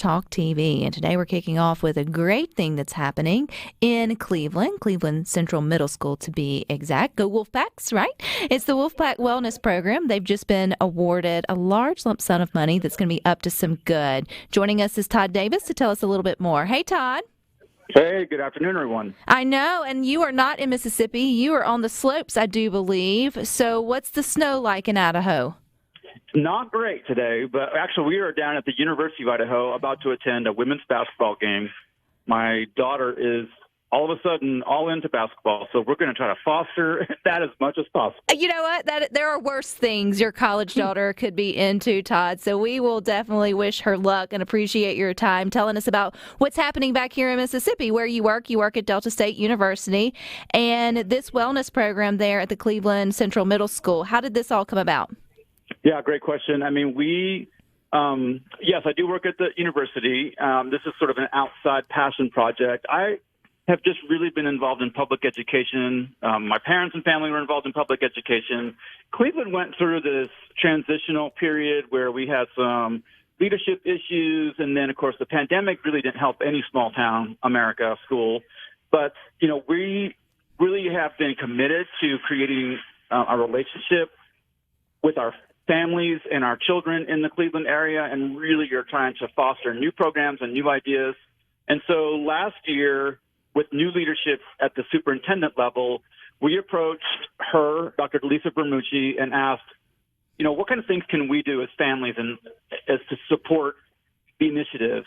SuperTalk TV, and today we're kicking off with a great thing that's happening in Cleveland Central Middle School to be exact. Go Wolfpacks, right? It's the Wolfpack Wellness Program. They've just been awarded a large lump sum of money that's going to be up to some good. Joining us is Todd Davis to tell us a little bit more. Hey, Todd. Hey, good afternoon, everyone. I know, and you are not in Mississippi. You are on the slopes, I do believe. So what's the snow like in Idaho? Not great today, but actually we are down at the University of Idaho about to attend a women's basketball game. My daughter is all of a sudden all into basketball, so we're going to try to foster that as much as possible. You know what? There are worse things your college daughter could be into, Todd, so we will definitely wish her luck and appreciate your time telling us about what's happening back here in Mississippi, where you work. You work at Delta State University, and this wellness program there at the Cleveland Central Middle School. How did this all come about? Yeah, great question. I mean, yes, I do work at the university. This is sort of an outside passion project. I have just really been involved in public education. My parents and family were involved in public education. Cleveland went through this transitional period where we had some leadership issues, and then, of course, the pandemic really didn't help any small town America school. But, we really have been committed to creating a relationship with our families and our children in the Cleveland area, and really are trying to foster new programs and new ideas. And so last year, with new leadership at the superintendent level, we approached her, Dr. Lisa Bermucci, and asked, what kind of things can we do as families and as to support the initiatives?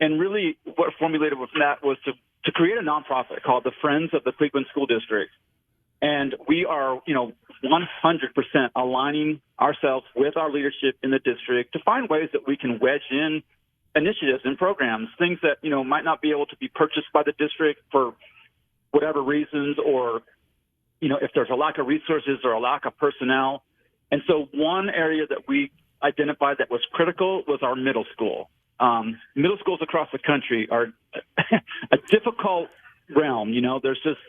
And really what formulated with that was to create a nonprofit called the Friends of the Cleveland School District. And we are, 100% aligning ourselves with our leadership in the district to find ways that we can wedge in initiatives and programs, things that, might not be able to be purchased by the district for whatever reasons, or, if there's a lack of resources or a lack of personnel. And so one area that we identified that was critical was our middle school. Middle schools across the country are a difficult realm. There's just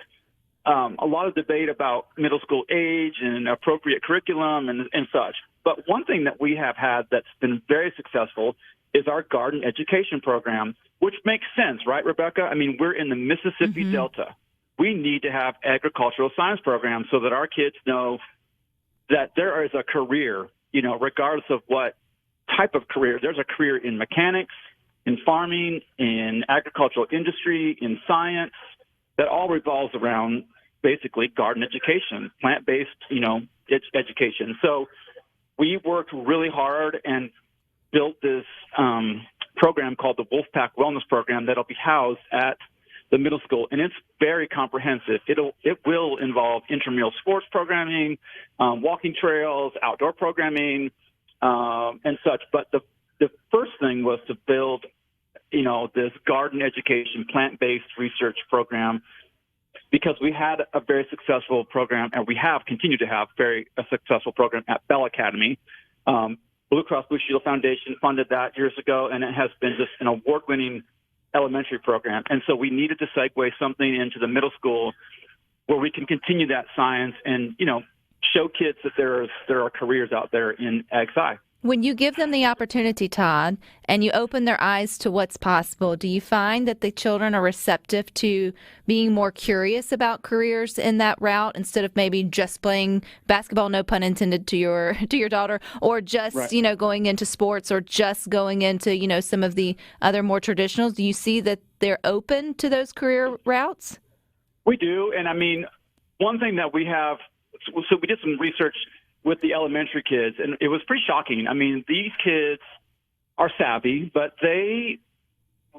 a lot of debate about middle school age and appropriate curriculum and such. But one thing that we have had that's been very successful is our garden education program, which makes sense, right, Rebecca? I mean, we're in the Mississippi Delta. We need to have agricultural science programs so that our kids know that there is a career, regardless of what type of career. There's a career in mechanics, in farming, in agricultural industry, in science, that all revolves around basically garden education, plant-based, education. So we worked really hard and built this program called the Wolfpack Wellness Program that'll be housed at the middle school, and it's very comprehensive. It will involve intramural sports programming, walking trails, outdoor programming, and such. But the first thing was to build, this garden education, plant-based research program, because we had a very successful program, and we have continued to have a successful program at Bell Academy. Blue Cross Blue Shield Foundation funded that years ago, and it has been just an award-winning elementary program. And so we needed to segue something into the middle school where we can continue that science and, show kids that there are careers out there in ag sci. When you give them the opportunity, Todd, and you open their eyes to what's possible, do you find that the children are receptive to being more curious about careers in that route instead of maybe just playing basketball, no pun intended, to your daughter, or just, right, going into sports, or just going into, some of the other more traditionals? Do you see that they're open to those career routes? We do. And I mean, one thing that we have, so we did some research with the elementary kids, and it was pretty shocking. I mean, these kids are savvy, but they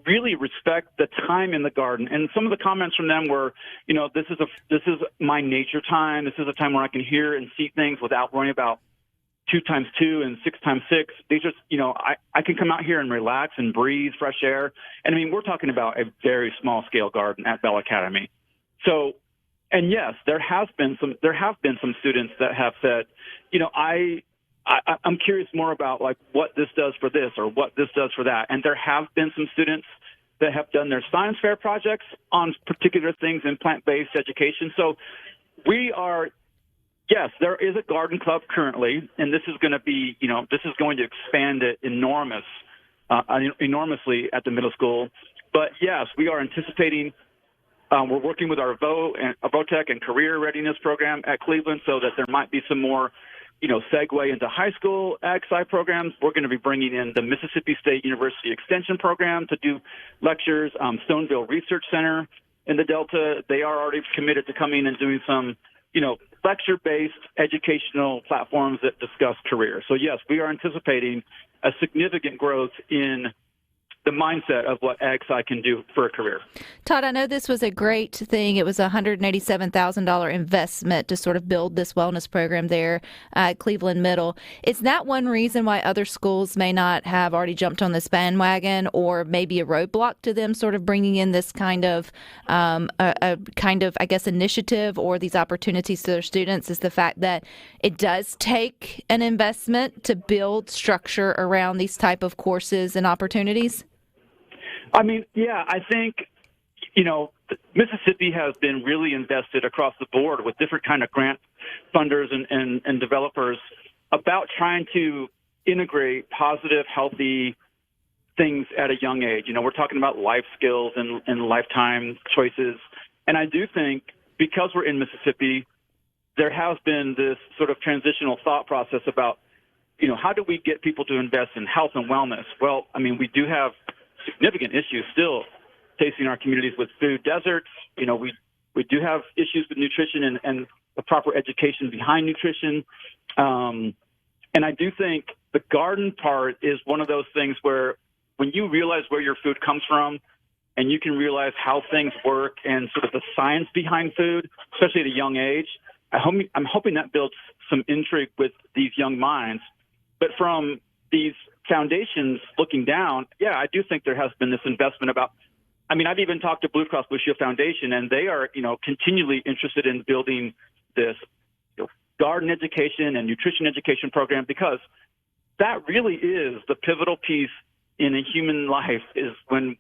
really respect the time in the garden. And some of the comments from them were, this is my nature time. This is a time where I can hear and see things without worrying about 2 times 2 and 6 times 6. These are, I can come out here and relax and breathe fresh air. And I mean, we're talking about a very small scale garden at Bell Academy. So, and yes, there have been some students that have said, I'm curious more about like what this does for this or what this does for that. And there have been some students that have done their science fair projects on particular things in plant-based education. So yes, there is a garden club currently, and this is going to be, this is going to expand it enormous enormously at the middle school. But yes, we are anticipating. We're working with our VOTEC and Career Readiness Program at Cleveland so that there might be some more, segue into high school ag sci programs. We're going to be bringing in the Mississippi State University Extension Program to do lectures. Stoneville Research Center in the Delta, they are already committed to coming and doing some, lecture-based educational platforms that discuss career. So yes, we are anticipating a significant growth in the mindset of what ag sci can do for a career. Todd, I know this was a great thing. It was a $187,000 investment to sort of build this wellness program there at Cleveland Middle. Is that one reason why other schools may not have already jumped on this bandwagon, or maybe a roadblock to them sort of bringing in this kind of, initiative or these opportunities to their students, is the fact that it does take an investment to build structure around these type of courses and opportunities? I mean, yeah, I think, Mississippi has been really invested across the board with different kind of grant funders and developers about trying to integrate positive, healthy things at a young age. We're talking about life skills and lifetime choices. And I do think because we're in Mississippi, there has been this sort of transitional thought process about, how do we get people to invest in health and wellness? Well, I mean, we do have significant issues still facing our communities with food deserts. We do have issues with nutrition and the proper education behind nutrition. And I do think the garden part is one of those things where when you realize where your food comes from and you can realize how things work and sort of the science behind food, especially at a young age, I'm hoping that builds some intrigue with these young minds. But from these foundations looking down, yeah, I do think there has been this investment about, I've even talked to Blue Cross Blue Shield Foundation, and they are, continually interested in building this garden education and nutrition education program, because that really is the pivotal piece in a human life, is when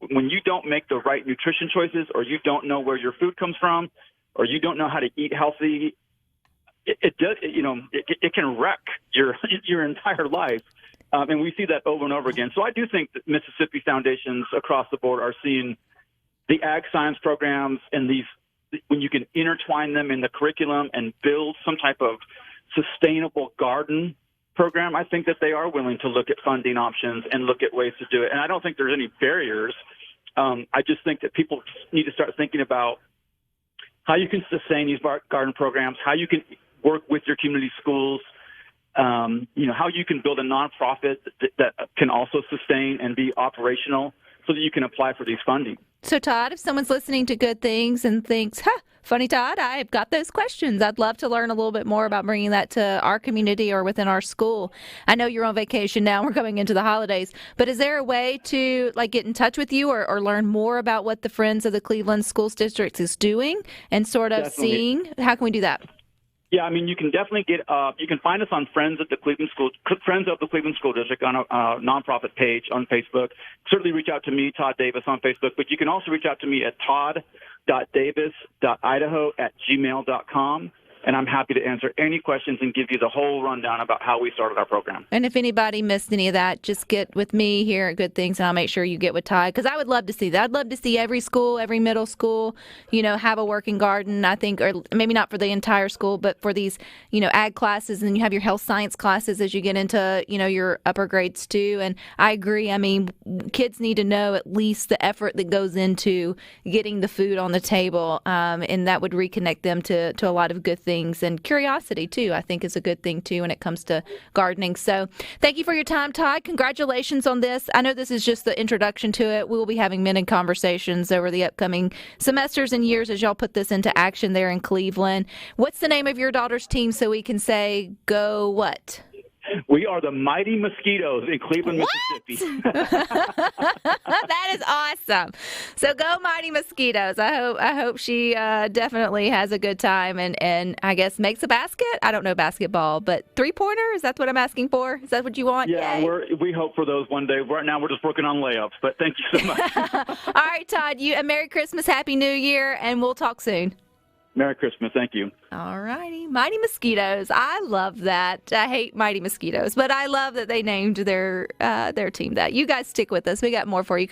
you don't make the right nutrition choices, or you don't know where your food comes from, or you don't know how to eat healthy, it can wreck your entire life. And we see that over and over again. So I do think that Mississippi foundations across the board are seeing the ag science programs and these, when you can intertwine them in the curriculum and build some type of sustainable garden program, I think that they are willing to look at funding options and look at ways to do it. And I don't think there's any barriers. I just think that people need to start thinking about how you can sustain these garden programs, how you can work with your community schools, how you can build a nonprofit that can also sustain and be operational so that you can apply for these funding. So, Todd, if someone's listening to Good Things and thinks, funny, Todd, I've got those questions, I'd love to learn a little bit more about bringing that to our community or within our school. I know you're on vacation now. We're going into the holidays. But is there a way to get in touch with you or learn more about what the Friends of the Cleveland Schools District is doing and sort of Definitely. seeing? How can we do that? Yeah, you can definitely you can find us on Friends of the Cleveland School District on a nonprofit page on Facebook. Certainly reach out to me, Todd Davis, on Facebook, but you can also reach out to me at todd.davis.idaho@gmail.com. And I'm happy to answer any questions and give you the whole rundown about how we started our program. And if anybody missed any of that, just get with me here at Good Things, and I'll make sure you get with Todd, because I would love to see that. I'd love to see every school, every middle school, have a working garden, I think, or maybe not for the entire school, but for these, ag classes, and you have your health science classes as you get into, your upper grades too. And I agree. Kids need to know at least the effort that goes into getting the food on the table, and that would reconnect them to a lot of good things. And curiosity, too, I think is a good thing, too, when it comes to gardening. So thank you for your time, Todd. Congratulations on this. I know this is just the introduction to it. We will be having many conversations over the upcoming semesters and years as y'all put this into action there in Cleveland. What's the name of your daughter's team so we can say go what? We are the Mighty Mosquitoes in Cleveland, Mississippi. That is awesome. So go Mighty Mosquitoes. I hope she definitely has a good time and I guess makes a basket. I don't know basketball, but three-pointer, is that what I'm asking for? Is that what you want? Yeah, we hope for those one day. Right now we're just working on layups, but thank you so much. All right, Todd, you a Merry Christmas, Happy New Year, and we'll talk soon. Merry Christmas. Thank you. All righty. Mighty Mosquitoes. I love that. I hate Mighty Mosquitoes, but I love that they named their team that. You guys stick with us. We got more for you.